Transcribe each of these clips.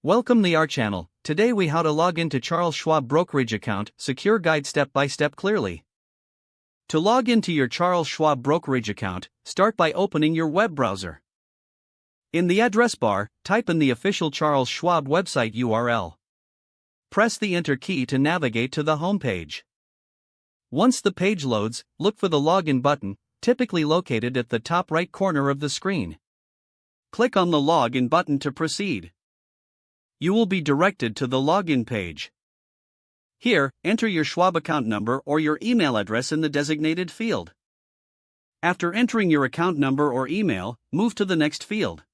Welcome to our channel. Today we how to log into Charles Schwab Brokerage account, secure guide step by step clearly. To log into your Charles Schwab Brokerage account, start by opening your web browser. In the address bar, type in the official Charles Schwab website URL. Press the Enter key to navigate to the home page. Once the page loads, look for the login button, typically located at the top right corner of the screen. Click on the login button to proceed. You will be directed to the login page. Here, enter your Schwab account number or your email address in the designated field. After entering your account number or email, move to the next field.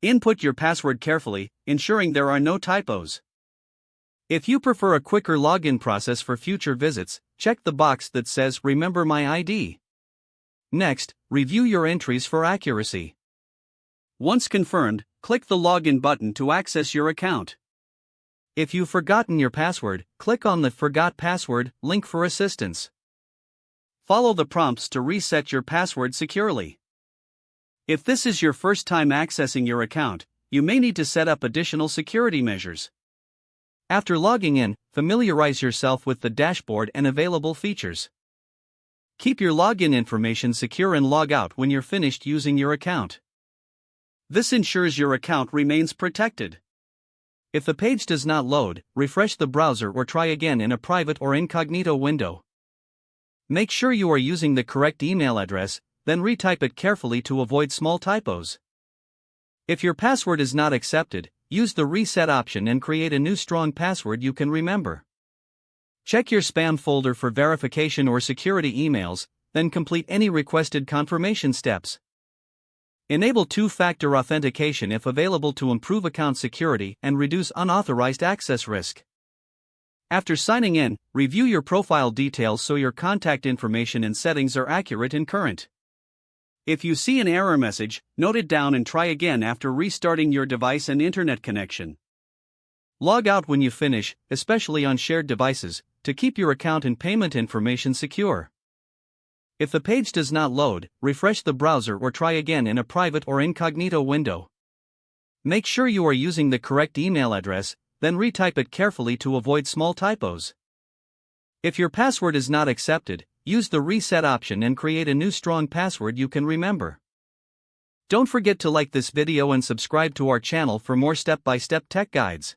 Input your password carefully, ensuring there are no typos. If you prefer a quicker login process for future visits, check the box that says Remember My ID. Next, review your entries for accuracy. Once confirmed, click the login button to access your account. If you've forgotten your password, click on the Forgot Password link for assistance. Follow the prompts to reset your password securely. If this is your first time accessing your account, you may need to set up additional security measures. After logging in, familiarize yourself with the dashboard and available features. Keep your login information secure and log out when you're finished using your account. This ensures your account remains protected. If the page does not load, refresh the browser or try again in a private or incognito window. Make sure you are using the correct email address, then retype it carefully to avoid small typos. If your password is not accepted, use the reset option and create a new strong password you can remember. Check your spam folder for verification or security emails, then complete any requested confirmation steps. Enable two-factor authentication if available to improve account security and reduce unauthorized access risk. After signing in, review your profile details so your contact information and settings are accurate and current. If you see an error message, note it down and try again after restarting your device and internet connection. Log out when you finish, especially on shared devices, to keep your account and payment information secure. If the page does not load, refresh the browser or try again in a private or incognito window. Make sure you are using the correct email address, then retype it carefully to avoid small typos. If your password is not accepted, use the reset option and create a new strong password you can remember. Don't forget to like this video and subscribe to our channel for more step-by-step tech guides.